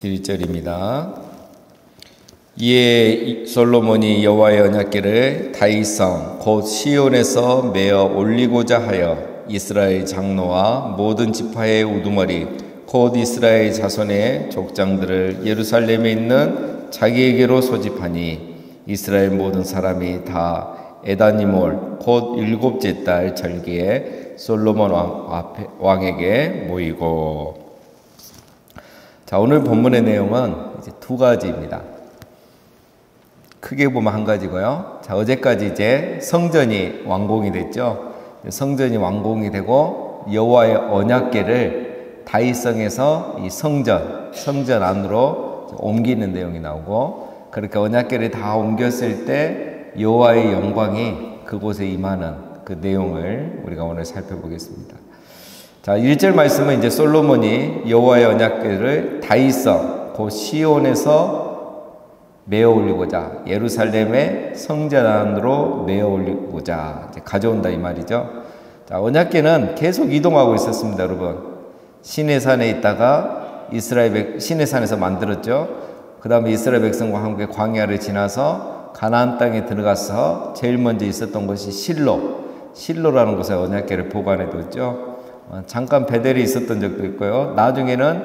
1절입니다. 이에 솔로몬이 여호와의 언약궤를 다윗성 곧 시온에서 메어 올리고자 하여 이스라엘 장로와 모든 지파의 우두머리 곧 이스라엘 자손의 족장들을 예루살렘에 있는 자기에게로 소집하니 이스라엘 모든 사람이 다 에다니몰 곧 일곱째 달 절기에 솔로몬 왕에게 모이고. 자, 오늘 본문의 내용은 이제 두 가지입니다. 크게 보면 한 가지고요. 자, 어제까지 이제 성전이 완공이 됐죠. 성전이 완공이 되고 여호와의 언약궤를 다윗성에서 이 성전 안으로 옮기는 내용이 나오고, 그렇게 언약궤를 다 옮겼을 때 여호와의 영광이 그곳에 임하는 그 내용을 우리가 오늘 살펴보겠습니다. 자, 1절 말씀은 이제 솔로몬이 여호와의 언약궤를 다윗성 곧 시온에서 메어 올리고자, 예루살렘의 성전 안으로 메어 올리고자 이제 가져온다 이 말이죠. 자, 언약궤는 계속 이동하고 있었습니다, 여러분. 시내산에 있다가 시내산에서 만들었죠. 그 다음에 이스라엘 백성과 함께 광야를 지나서 가나안 땅에 들어가서 제일 먼저 있었던 것이 실로라는 곳에 언약궤를 보관해 뒀죠. 잠깐 베델이 있었던 적도 있고요. 나중에는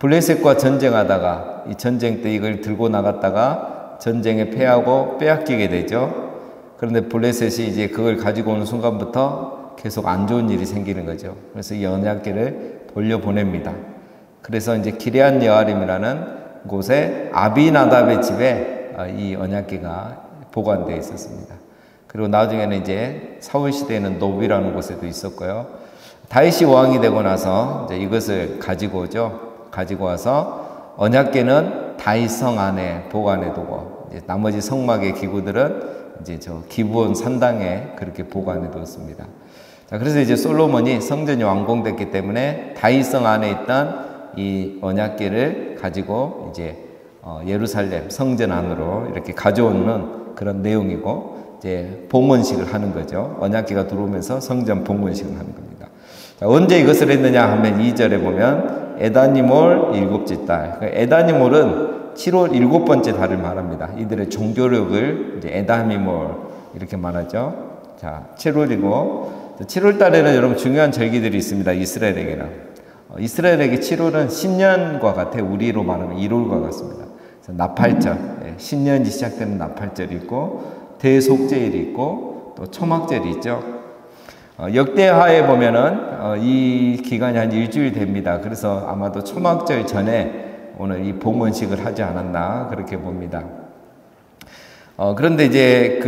블레셋과 전쟁하다가 이 전쟁 때 이걸 들고 나갔다가 전쟁에 패하고 빼앗기게 되죠. 그런데 블레셋이 이제 그걸 가지고 오는 순간부터 계속 안 좋은 일이 생기는 거죠. 그래서 이 언약궤를 돌려보냅니다. 그래서 이제 기럇 여아림이라는 곳에 아비나답의 집에 이 언약궤가 보관되어 있었습니다. 그리고 나중에는 이제 사울 시대에는 노비라는 곳에도 있었고요. 다윗이 왕이 되고 나서 이제 이것을 가지고 오죠. 가지고 와서 언약궤는 다윗성 안에 보관해 두고, 이제 나머지 성막의 기구들은 이제 저 기브온 산당에 그렇게 보관해 두었습니다. 자, 그래서 이제 솔로몬이 성전이 완공됐기 때문에 다윗성 안에 있던 이 언약궤를 가지고 이제 예루살렘 성전 안으로 이렇게 가져오는 그런 내용이고, 이제 봉헌식을 하는 거죠. 언약궤가 들어오면서 성전 봉헌식을 하는 겁니다. 자, 언제 이것을 했느냐 하면 2절에 보면 에다니몰 일곱째 달. 에다니몰은 7월 일곱 번째 달을 말합니다. 이들의 종교력을 이제 에다니몰 이렇게 말하죠. 자, 7월이고 7월 달에는 여러분 중요한 절기들이 있습니다. 이스라엘에게는. 이스라엘에게 7월은 신년과 같아. 우리로 말하면 1월과 같습니다. 나팔절, 신년이 시작되는 나팔절이 있고, 대속제일이 있고, 또 초막절이 있죠. 역대하에 보면은 이 기간이 한 일주일 됩니다. 그래서 아마도 초막절 전에 오늘 이 봉헌식을 하지 않았나 그렇게 봅니다. 그런데 이제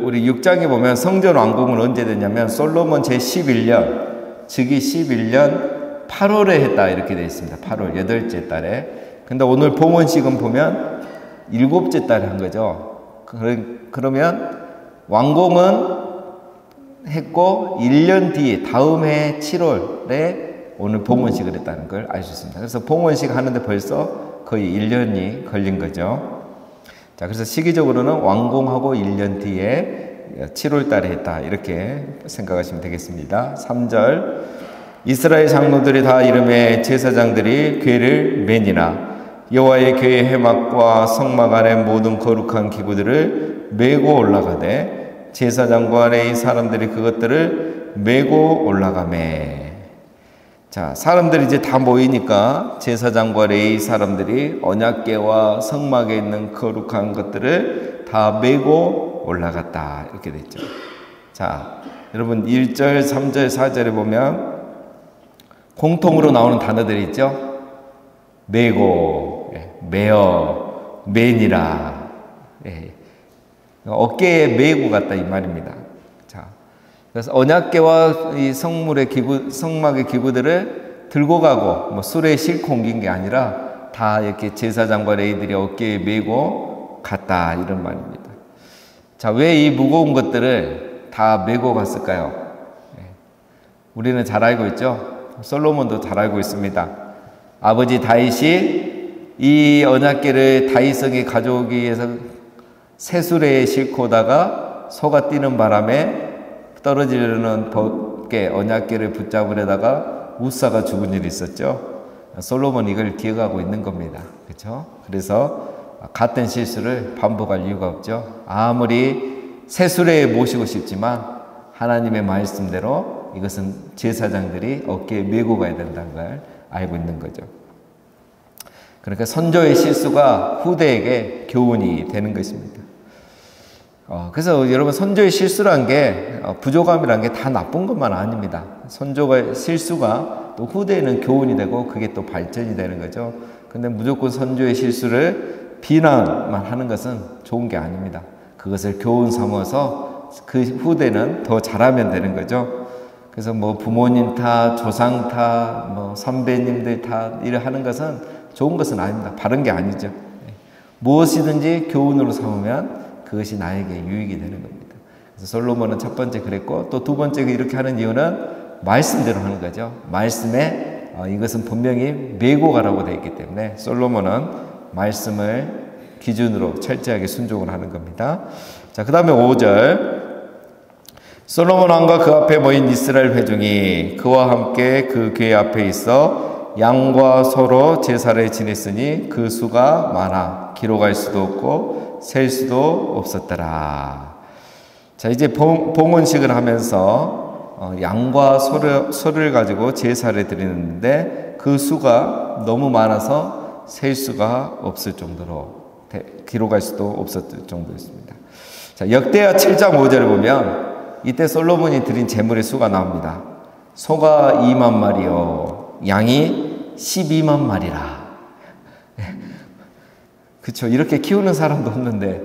우리 6장에 보면 성전 완공은 언제 됐냐면 솔로몬 제11년 즉위 11년 8월에 했다 이렇게 되어 있습니다. 8월 8째 달에. 근데 오늘 봉헌식은 보면 7째 달에 한 거죠. 그러면 완공은 했고 1년 뒤에 다음 해 7월에 오늘 봉헌식을 했다는 걸 알 수 있습니다. 그래서 봉헌식 하는데 벌써 거의 1년이 걸린 거죠. 자, 그래서 시기적으로는 완공하고 1년 뒤에 7월 달에 했다 이렇게 생각하시면 되겠습니다. 3절 이스라엘 장로들이 다 이름에 제사장들이 궤를 매니나 여호와의 궤의 회막과 성막 안의 모든 거룩한 기구들을 메고 올라가되 제사장과 레위 사람들이 그것들을 메고 올라가매. 자, 사람들이 이제 다 모이니까 제사장과 레위 사람들이 언약궤와 성막에 있는 거룩한 것들을 다 메고 올라갔다 이렇게 됐죠. 자, 여러분 1절, 3절, 4절에 보면 공통으로 나오는 단어들이 있죠. 메고, 메어, 매니라. 어깨에 메고 갔다 이 말입니다. 자, 그래서 언약궤와 이 성막의 기구들을 들고 가고 뭐 수레에 싣고 옮긴 게 아니라 다 이렇게 제사장과 레위들이 어깨에 메고 갔다 이런 말입니다. 자, 왜 이 무거운 것들을 다 메고 갔을까요? 우리는 잘 알고 있죠. 솔로몬도 잘 알고 있습니다. 아버지 다윗이 이 언약궤를 다윗성에 가져오기 위해서 새수레에 싣고 오다가 소가 뛰는 바람에 떨어지려는 언약궤를 붙잡으려다가 우사가 죽은 일이 있었죠. 솔로몬이 이걸 기억하고 있는 겁니다. 그렇죠? 그래서 같은 실수를 반복할 이유가 없죠. 아무리 세수레에 모시고 싶지만 하나님의 말씀대로 이것은 제사장들이 어깨에 메고 가야 된다는 걸 알고 있는 거죠. 그러니까 선조의 실수가 후대에게 교훈이 되는 것입니다. 그래서 여러분 선조의 실수란 게 부족함이란 게 다 나쁜 것만 아닙니다. 선조의 실수가 또 후대에는 교훈이 되고 그게 또 발전이 되는 거죠. 근데 무조건 선조의 실수를 비난만 하는 것은 좋은 게 아닙니다. 그것을 교훈 삼아서 그 후대는 더 잘하면 되는 거죠. 그래서 뭐 부모님 탓, 조상 탓, 뭐 선배님들 탓 이래 하는 것은 좋은 것은 아닙니다. 바른 게 아니죠. 무엇이든지 교훈으로 삼으면 그것이 나에게 유익이 되는 겁니다. 그래서 솔로몬은 첫 번째 그랬고 또 두 번째 이렇게 하는 이유는 말씀대로 하는 거죠. 말씀에 이것은 분명히 메고 가라고 되어 있기 때문에 솔로몬은 말씀을 기준으로 철저하게 순종을 하는 겁니다. 자, 그 다음에 5절. 솔로몬 왕과 그 앞에 모인 이스라엘 회중이 그와 함께 그 궤 앞에 있어 양과 소로 제사를 지냈으니 그 수가 많아 기록할 수도 없고 셀 수도 없었더라. 자, 이제 봉헌식을 하면서 양과 소를 가지고 제사를 드리는데 그 수가 너무 많아서 셀 수가 없을 정도로 기록할 수도 없었을 정도였습니다. 자, 역대하 7장 5절을 보면 이때 솔로몬이 드린 제물의 수가 나옵니다. 소가 2만 마리요 양이 12만 마리라. 그렇죠. 이렇게 키우는 사람도 없는데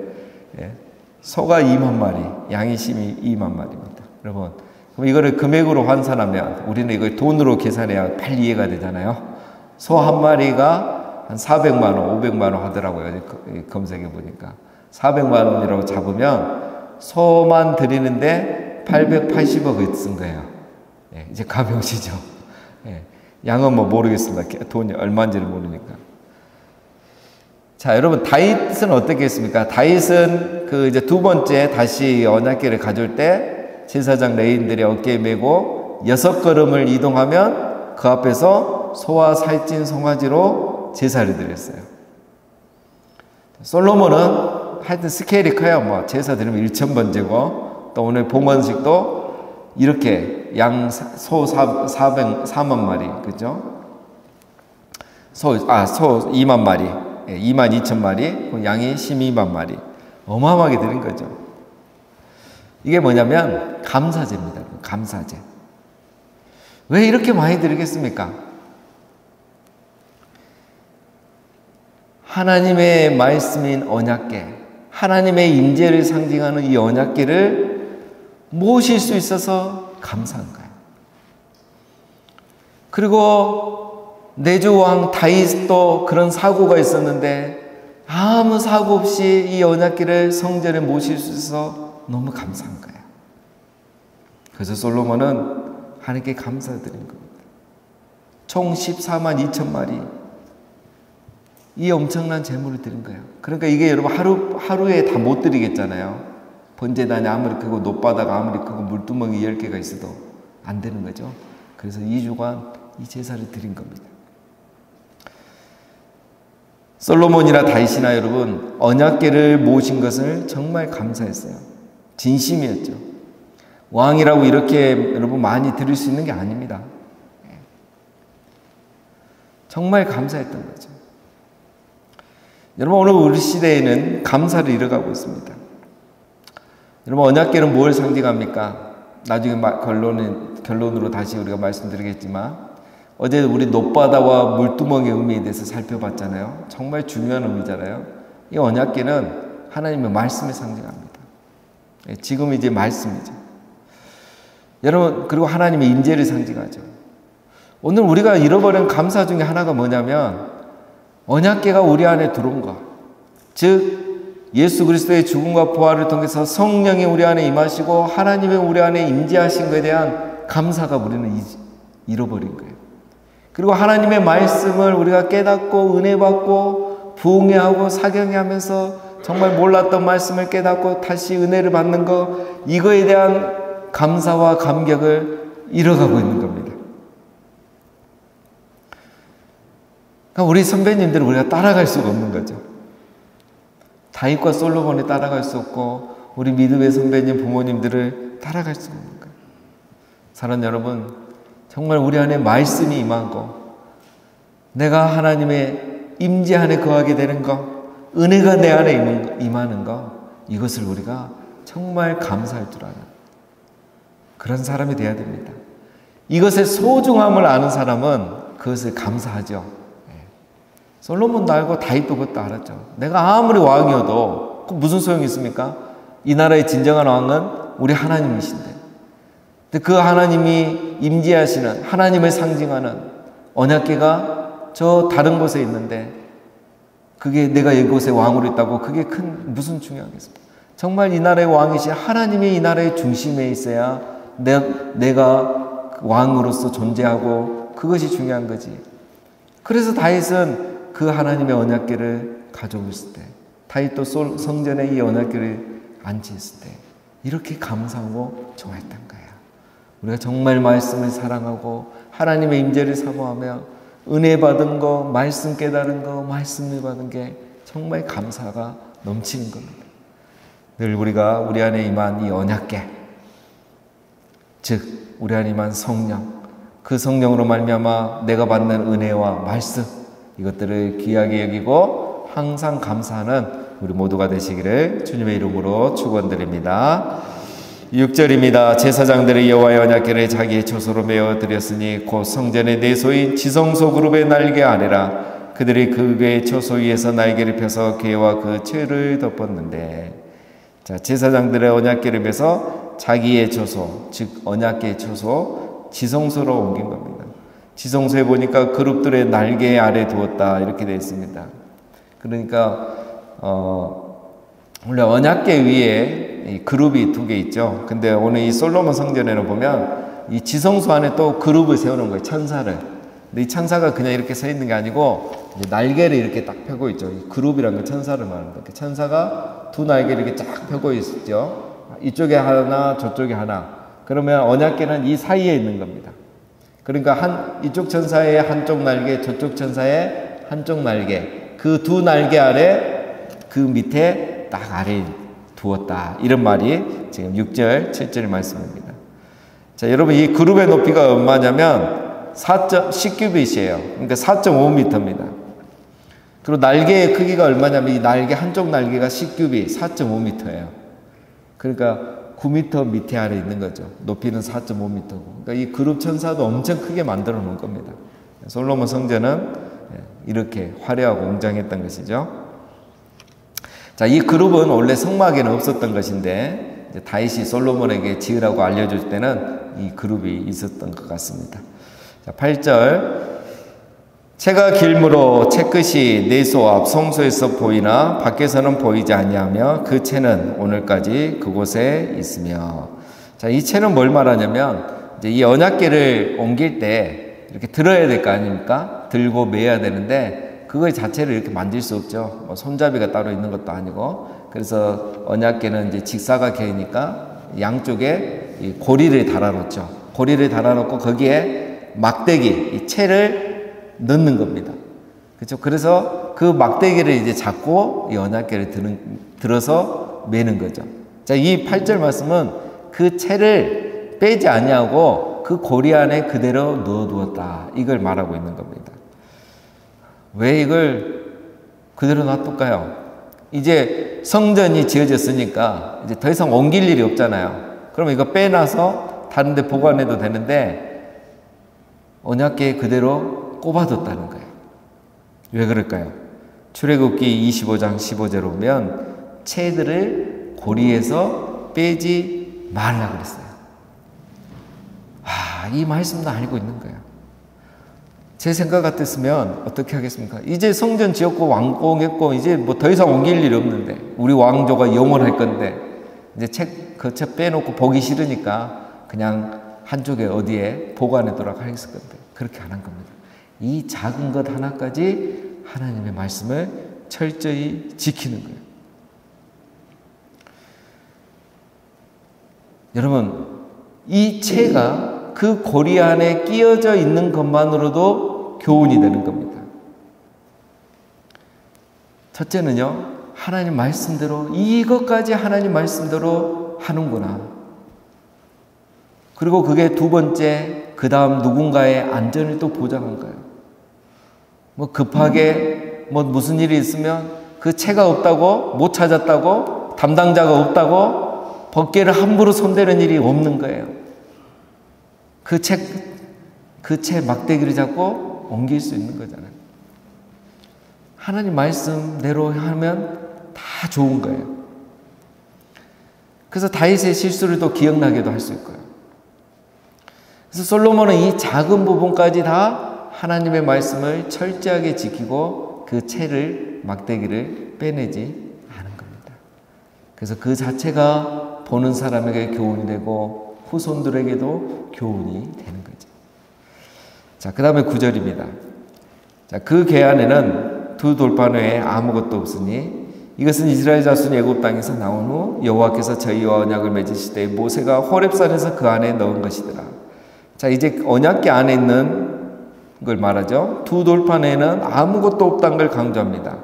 소가 2만 마리, 양이 12만 마리입니다. 여러분, 그럼 이거를 금액으로 환산하면 우리는 이걸 돈으로 계산해야 빨리 이해가 되잖아요. 소 한 마리가 한 400만 원, 500만 원 하더라고요. 검색해 보니까 400만 원이라고 잡으면 소만 드리는데 880억을 쓴 거예요. 이제 감이 오시죠. 양은 뭐 모르겠습니다. 돈이 얼마인지를 모르니까. 자, 여러분 다윗은 어떻게 했습니까? 다윗은 그 이제 두 번째 다시 언약궤를 가져올 때 제사장 레위인들이 어깨에 메고 6걸음을 이동하면 그 앞에서 소와 살찐 송아지로 제사를 드렸어요. 솔로몬은 하여튼 스케일이 커요. 뭐 제사 드리면 1000번째고 또 오늘 봉헌식도 이렇게 소 4만 마리, 그죠? 소 2만 마리. 2만 2천 마리, 양이 12만 마리. 어마어마하게 드린 거죠. 이게 뭐냐면 감사제입니다. 감사제. 왜 이렇게 많이 드리겠습니까? 하나님의 말씀인 언약궤, 하나님의 임재를 상징하는 이 언약궤를 모실 수 있어서 감사한 거예요. 그리고 내조왕 다윗도 그런 사고가 있었는데 아무 사고 없이 이 언약궤를 성전에 모실 수 있어서 너무 감사한 거예요. 그래서 솔로몬은 하나님께 감사드린 겁니다. 총 14만 2천 마리 이 엄청난 제물을 드린 거예요. 그러니까 이게 여러분 하루에 다 못 드리겠잖아요. 번제단이 아무리 크고 높바다가 아무리 크고 물두멍이 10개가 있어도 안 되는 거죠. 그래서 2주간 이 제사를 드린 겁니다. 솔로몬이나 다윗이나 여러분 언약궤를 모신 것을 정말 감사했어요. 진심이었죠. 왕이라고 이렇게 여러분 많이 드릴 수 있는 게 아닙니다. 정말 감사했던 거죠. 여러분 오늘 우리 시대에는 감사를 잃어가고 있습니다. 여러분 언약궤는 뭘 상징합니까? 나중에 결론으로 다시 우리가 말씀드리겠지만 어제 우리 높바다와 물두멍의 의미에 대해서 살펴봤잖아요. 정말 중요한 의미잖아요. 이 언약궤는 하나님의 말씀을 상징합니다. 지금 이제 말씀이죠. 여러분 그리고 하나님의 임재를 상징하죠. 오늘 우리가 잃어버린 감사 중에 하나가 뭐냐면 언약궤가 우리 안에 들어온 것. 즉 예수 그리스도의 죽음과 부활을 통해서 성령이 우리 안에 임하시고 하나님의 우리 안에 임재하신 것에 대한 감사가 우리는 잃어버린 거예요. 그리고 하나님의 말씀을 우리가 깨닫고 은혜 받고 부흥회하고 사경회하면서 정말 몰랐던 말씀을 깨닫고 다시 은혜를 받는 것, 이거에 대한 감사와 감격을 잃어가고 있는 겁니다. 그러니까 우리 선배님들을 우리가 따라갈 수가 없는 거죠. 다윗과 솔로몬이 따라갈 수 없고 우리 믿음의 선배님 부모님들을 따라갈 수가 없는 거예요. 사랑하는 여러분, 정말 우리 안에 말씀이 임하고 내가 하나님의 임재 안에 거하게 되는 것, 은혜가 내 안에 임하는 것, 이것을 우리가 정말 감사할 줄 아는 그런 사람이 되어야 됩니다. 이것의 소중함을 아는 사람은 그것을 감사하죠. 솔로몬도 알고 다윗도 그것도 알았죠. 내가 아무리 왕이어도 무슨 소용이 있습니까? 이 나라의 진정한 왕은 우리 하나님이신데, 그 하나님이 임재하시는 하나님을 상징하는 언약궤가 저 다른 곳에 있는데 그게 내가 이곳에 왕으로 있다고 그게 무슨 중요하겠습니까? 정말 이 나라의 왕이신 하나님이 이 나라의 중심에 있어야 내가 왕으로서 존재하고 그것이 중요한 거지. 그래서 다윗은 그 하나님의 언약궤를 가져오셨을 때, 다윗도 성전에 이 언약궤를 안치했을 때 이렇게 감사하고 좋아했던 거야. 우리가 정말 말씀을 사랑하고 하나님의 임재를 사모하며 은혜 받은 거, 말씀 깨달은 거, 말씀을 받은 게 정말 감사가 넘치는 겁니다. 늘 우리가 우리 안에 임한 이 언약궤, 즉 우리 안에 임한 성령, 그 성령으로 말미암아 내가 받는 은혜와 말씀, 이것들을 귀하게 여기고 항상 감사하는 우리 모두가 되시기를 주님의 이름으로 축원드립니다. 6절입니다. 제사장들의 여호와의 언약궤를 자기의 처소로 메어 드렸으니 곧 성전의 내소인 지성소 그룹의 날개 아래라. 그들이 그 궤의 처소 위에서 날개를 펴서 궤와 그 채를 덮었는데, 자, 제사장들의 언약궤를 메서 자기의 처소, 즉 언약궤의 처소 지성소로 옮긴 겁니다. 지성소에 보니까 그룹들의 날개 아래 두었다 이렇게 되어 있습니다. 그러니까 원래 언약궤 위에 이 그룹이 2개 있죠. 근데 오늘 이 솔로몬 성전에는 보면 이 지성소 안에 또 그룹을 세우는 거예요. 천사를. 근데 이 천사가 그냥 이렇게 서 있는 게 아니고 이제 날개를 이렇게 딱 펴고 있죠. 이 그룹이라는 건 천사를 말하는 거예요. 천사가 2 날개를 이렇게 쫙 펴고 있죠. 이쪽에 하나, 저쪽에 하나. 그러면 언약궤는 이 사이에 있는 겁니다. 그러니까 이쪽 천사의 한쪽 날개, 저쪽 천사의 한쪽 날개, 그 2 날개 아래 그 밑에 딱 아래에 두었다. 이런 말이 지금 6절, 7절 말씀입니다. 자, 여러분 이 그룹의 높이가 얼마냐면 10규빗이에요. 그러니까 4.5m입니다. 그리고 날개의 크기가 얼마냐면 이 날개 한쪽 날개가 10규빗, 4.5m예요. 그러니까 9m 밑에 아래 있는 거죠. 높이는 4.5m고. 그러니까 이 그룹 천사도 엄청 크게 만들어 놓은 겁니다. 솔로몬 성전은 이렇게 화려하고 웅장했던 것이죠. 자, 이 그룹은 원래 성막에는 없었던 것인데 이제 다윗이 솔로몬에게 지으라고 알려줄 때는 이 그룹이 있었던 것 같습니다. 자, 8절. 채가 길므로 채끝이 내소 앞 성소에서 보이나 밖에서는 보이지 아니하며 그 채는 오늘까지 그곳에 있으며. 자, 이 채는 뭘 말하냐면 이제 이 언약궤를 옮길 때 이렇게 들어야 될 거 아닙니까? 들고 매야 되는데 그거 자체를 이렇게 만질 수 없죠. 뭐 손잡이가 따로 있는 것도 아니고. 그래서 언약궤는 이제 직사각형이니까 양쪽에 이 고리를 달아놓죠. 고리를 달아놓고 거기에 막대기, 이 채를 넣는 겁니다. 그렇죠? 그래서 그 막대기를 이제 잡고 이 언약궤를 들어서 매는 거죠. 자, 이 8절 말씀은 그 채를 빼지 아니하고 그 고리 안에 그대로 넣어두었다. 이걸 말하고 있는 겁니다. 왜 이걸 그대로 놔둘까요? 이제 성전이 지어졌으니까 이제 더 이상 옮길 일이 없잖아요. 그럼 이거 빼놔서 다른 데 보관해도 되는데 언약궤 그대로 꼽아뒀다는 거예요. 왜 그럴까요? 출애굽기 25장 15절에 보면 채들을 고리에서 빼지 말라 그랬어요. 이 말씀도 알고 있는 거예요. 제 생각 같았으면 어떻게 하겠습니까? 이제 성전 지었고 완공했고 이제 뭐 더 이상 옮길 일이 없는데 우리 왕조가 영원할 건데 이제 그 채 빼놓고 보기 싫으니까 그냥 한쪽에 어디에 보관해두라고 했을 건데 그렇게 안 한 겁니다. 이 작은 것 하나까지 하나님의 말씀을 철저히 지키는 거예요. 여러분, 이 채가 그 고리 안에 끼어져 있는 것만으로도 교훈이 되는 겁니다. 첫째는요, 하나님 말씀대로, 이것까지 하나님 말씀대로 하는구나. 그리고 그게 두 번째, 그 다음 누군가의 안전을 또 보장한 거예요. 뭐 급하게 뭐 무슨 일이 있으면 그 채가 없다고, 못 찾았다고, 담당자가 없다고 법궤를 함부로 손대는 일이 없는 거예요. 그 채 막대기를 잡고 옮길 수 있는 거잖아요. 하나님 말씀대로 하면 다 좋은 거예요. 그래서 다윗의 실수를 또 기억나게도 할 수 있고요. 그래서 솔로몬은 이 작은 부분까지 다 하나님의 말씀을 철저하게 지키고 그 채를, 막대기를 빼내지 않은 겁니다. 그래서 그 자체가 보는 사람에게 교훈이 되고 후손들에게도 교훈이 되는 거죠. 자, 그 다음에 9절입니다. 자, 그 궤안에는 두 돌판 외에 아무것도 없으니 이것은 이스라엘 자손이 애굽 땅에서 나온 후 여호와께서 저희와 언약을 맺으시되 모세가 호렙산에서 그 안에 넣은 것이더라. 자, 이제 언약궤 안에 있는 걸 말하죠. 두 돌판에는 아무것도 없다는 걸 강조합니다.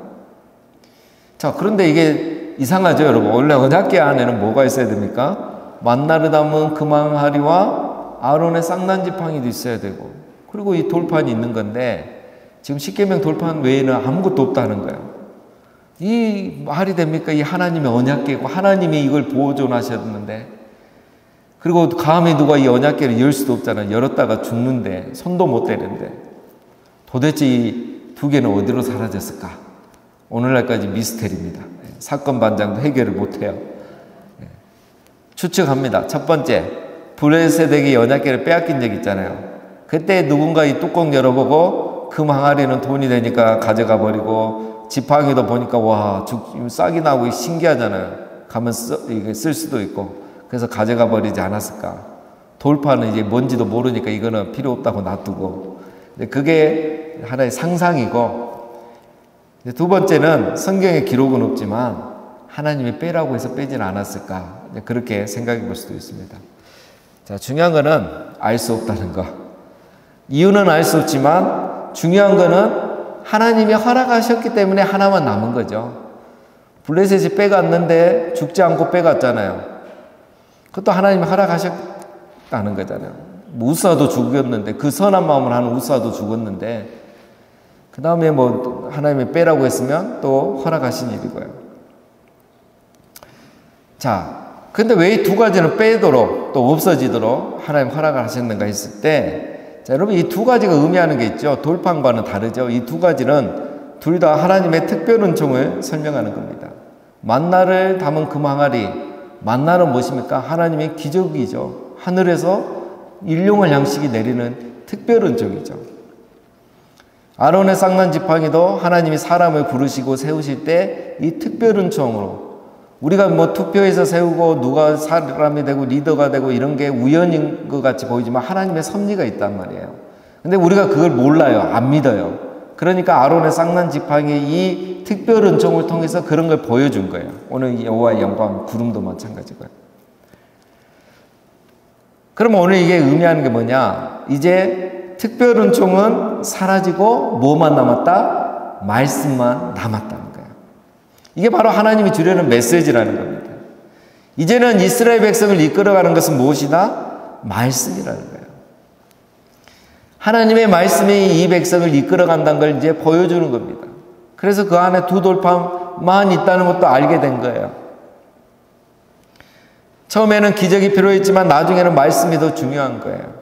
자, 그런데 이게 이상하죠, 여러분. 원래 언약궤 안에는 뭐가 있어야 됩니까? 만나를 담은 금항아리와 아론의 쌍난지팡이도 있어야 되고, 그리고 이 돌판이 있는 건데 지금 십계명 돌판 외에는 아무것도 없다는 거예요. 이 말이 됩니까? 이 하나님의 언약궤고 하나님이 이걸 보존하셨는데, 그리고 감히 누가 이 언약궤를 열 수도 없잖아요. 열었다가 죽는데, 손도 못 대는데. 도대체 이 두 개는 어디로 사라졌을까? 오늘날까지 미스테리입니다. 사건 반장도 해결을 못해요. 추측합니다. 첫 번째, 블레셋에게 언약궤를 빼앗긴 적 있잖아요. 그때 누군가 이 뚜껑 열어보고 금 항아리는 돈이 되니까 가져가 버리고, 지팡이도 보니까 와, 싹이 나고 신기하잖아요. 가면 쓸 수도 있고. 그래서 가져가 버리지 않았을까. 돌판은 이제 뭔지도 모르니까 이거는 필요 없다고 놔두고. 그게 하나의 상상이고, 두 번째는 성경에 기록은 없지만 하나님이 빼라고 해서 빼진 않았을까. 그렇게 생각해 볼 수도 있습니다. 자, 중요한 거는 알 수 없다는 거. 이유는 알 수 없지만 중요한 거는 하나님이 허락하셨기 때문에 하나만 남은 거죠. 블레셋이 빼갔는데 죽지 않고 빼갔잖아요. 그것도 하나님이 허락하셨다는 거잖아요. 뭐 우사도 죽었는데, 그 선한 마음을 하는 우사도 죽었는데, 그 다음에 뭐 하나님이 빼라고 했으면 또 허락하신 일이고요. 자, 근데 왜 이 두 가지는 빼도록 또 없어지도록 하나님 허락을 하셨는가 했을 때, 자, 여러분 이 두 가지가 의미하는 게 있죠. 돌판과는 다르죠. 이 두 가지는 둘 다 하나님의 특별 은총을 설명하는 겁니다. 만나를 담은 금 항아리, 만나는 무엇입니까? 하나님의 기적이죠. 하늘에서 일용할 양식이 내리는 특별 은총이죠. 아론의 쌍난지팡이도 하나님이 사람을 부르시고 세우실 때 이 특별 은총으로, 우리가 뭐 투표해서 세우고 누가 사람이 되고 리더가 되고 이런 게 우연인 것 같이 보이지만 하나님의 섭리가 있단 말이에요. 근데 우리가 그걸 몰라요. 안 믿어요. 그러니까 아론의 쌍난지팡이 이 특별 은총을 통해서 그런 걸 보여준 거예요. 오늘 여호와의 영광, 구름도 마찬가지고요. 그럼 오늘 이게 의미하는 게 뭐냐? 이제 특별 은총은 사라지고 뭐만 남았다? 말씀만 남았다는 거예요. 이게 바로 하나님이 주려는 메시지라는 겁니다. 이제는 이스라엘 백성을 이끌어가는 것은 무엇이다? 말씀이라는 거예요. 하나님의 말씀이 이 백성을 이끌어간다는 걸 이제 보여주는 겁니다. 그래서 그 안에 두 돌판만 있다는 것도 알게 된 거예요. 처음에는 기적이 필요했지만 나중에는 말씀이 더 중요한 거예요.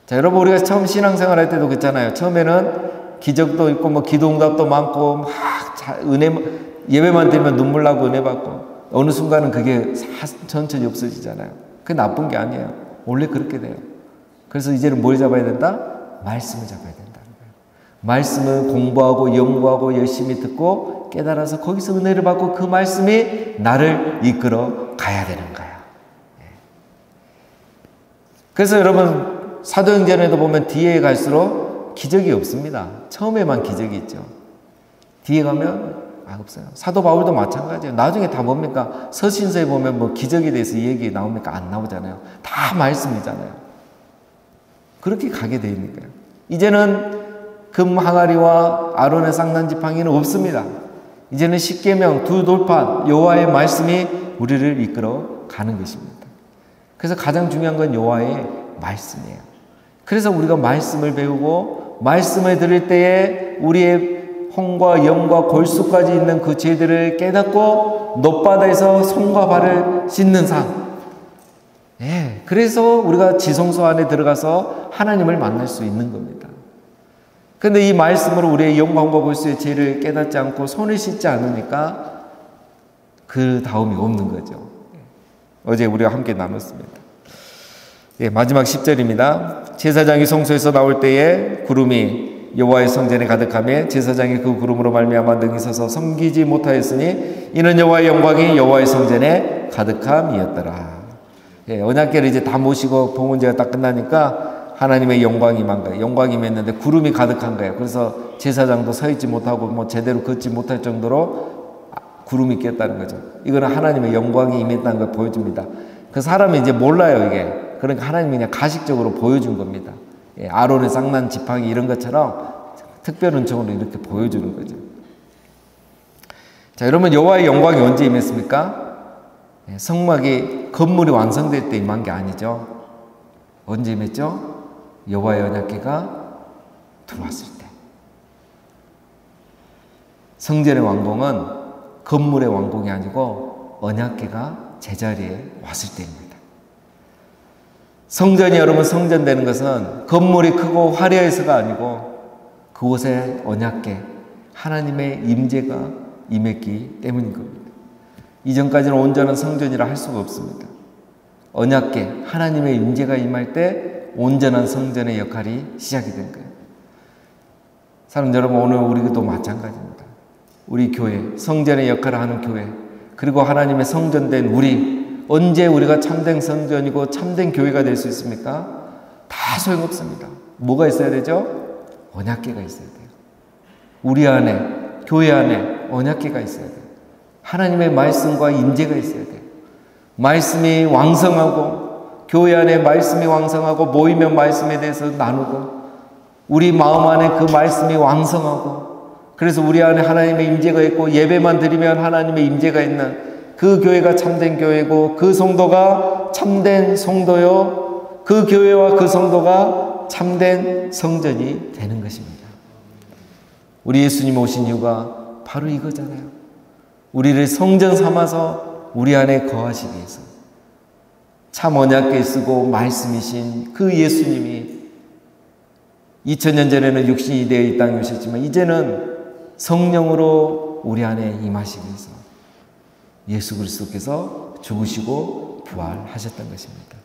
자, 여러분 우리가 처음 신앙생활 할 때도 그렇잖아요. 처음에는 기적도 있고 뭐 기도응답도 많고 막 은혜, 예배만 되면 눈물 나고 은혜 받고, 어느 순간은 그게 천천히 없어지잖아요. 그게 나쁜 게 아니에요. 원래 그렇게 돼요. 그래서 이제는 뭘 잡아야 된다? 말씀을 잡아야 된다는 거예요. 말씀을 공부하고 연구하고 열심히 듣고 깨달아서 거기서 은혜를 받고 그 말씀이 나를 이끌어 가야 되는 거예요. 그래서 여러분 사도행전에도 보면 뒤에 갈수록 기적이 없습니다. 처음에만 기적이 있죠. 뒤에 가면 없어요. 사도 바울도 마찬가지예요. 나중에 다 뭡니까? 서신서에 보면 뭐 기적에 대해서 얘기 나옵니까? 안 나오잖아요. 다 말씀이잖아요. 그렇게 가게 되어 있는 거예요. 이제는 금 항아리와 아론의 쌍난지팡이는 없습니다. 이제는 십계명 두 돌판 여호와의 말씀이 우리를 이끌어 가는 것입니다. 그래서 가장 중요한 건 여호와의 말씀이에요. 그래서 우리가 말씀을 배우고 말씀을 들을 때에 우리의 혼과 영과 골수까지 있는 그 죄들을 깨닫고 놋바다에서 손과 발을 씻는 삶. 예, 그래서 우리가 지성소 안에 들어가서 하나님을 만날 수 있는 겁니다. 그런데 이 말씀으로 우리의 영과 혼과 골수의 죄를 깨닫지 않고 손을 씻지 않으니까 그 다음이 없는 거죠. 어제 우리가 함께 나눴습니다. 예, 마지막 10절입니다. 제사장이 성소에서 나올 때에 구름이 여호와의 성전에 가득하며 제사장이 그 구름으로 말미암아 능히 서서 섬기지 못하였으니 이는 여호와의 영광이 여호와의 성전에 가득함이었더라. 예, 언약궤를 이제 다 모시고 봉헌제가 딱 끝나니까 하나님의 영광이 임한 거예요. 영광이 임했는데 구름이 가득한 거예요. 그래서 제사장도 서 있지 못하고 뭐 제대로 걷지 못할 정도로 구름이 꼈다는 거죠. 이거는 하나님의 영광이 임했다는 걸 보여줍니다. 그 사람이 이제 몰라요, 이게. 그러니까 하나님이 그냥 가식적으로 보여준 겁니다. 예, 아론의 쌍난 지팡이 이런 것처럼 특별 은총으로 이렇게 보여주는 거죠. 자, 여러분 여호와의 영광이 언제 임했습니까? 예, 성막이 건물이 완성될 때 임한 게 아니죠. 언제 임했죠? 여호와의 언약궤가 들어왔을 때. 성전의 완공은 건물의 완공이 아니고 언약궤가 제자리에 왔을 때입니다. 성전이 여러분 성전되는 것은 건물이 크고 화려해서가 아니고 그곳에 언약궤 하나님의 임재가 임했기 때문인 겁니다. 이전까지는 온전한 성전이라 할 수가 없습니다. 언약궤 하나님의 임재가 임할 때 온전한 성전의 역할이 시작이 된 거예요. 사랑하는 여러분, 오늘 우리도 마찬가지입니다. 우리 교회, 성전의 역할을 하는 교회, 그리고 하나님의 성전된 우리, 언제 우리가 참된 성전이고 참된 교회가 될 수 있습니까? 다 소용없습니다. 뭐가 있어야 되죠? 언약궤가 있어야 돼요. 우리 안에, 교회 안에 언약궤가 있어야 돼요. 하나님의 말씀과 임재가 있어야 돼요. 말씀이 왕성하고, 교회 안에 말씀이 왕성하고, 모이면 말씀에 대해서 나누고, 우리 마음 안에 그 말씀이 왕성하고, 그래서 우리 안에 하나님의 임재가 있고, 예배만 드리면 하나님의 임재가 있는 그 교회가 참된 교회고, 그 성도가 참된 성도요, 그 교회와 그 성도가 참된 성전이 되는 것입니다. 우리 예수님 오신 이유가 바로 이거잖아요. 우리를 성전 삼아서 우리 안에 거하시기 위해서. 참 언약궤 쓰고 말씀이신 그 예수님이 2000년 전에는 육신이 되어 이 땅에 오셨지만 이제는 성령으로 우리 안에 임하시기 위해서 예수 그리스도께서 죽으시고 부활하셨던 것입니다.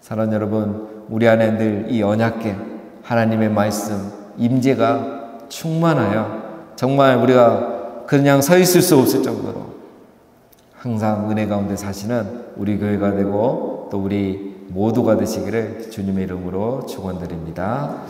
사랑하는 여러분, 우리 안에 늘 이 언약궤 하나님의 말씀 임재가 충만하여 정말 우리가 그냥 서 있을 수 없을 정도로 항상 은혜 가운데 사시는 우리 교회가 되고 또 우리 모두가 되시기를 주님의 이름으로 축원드립니다.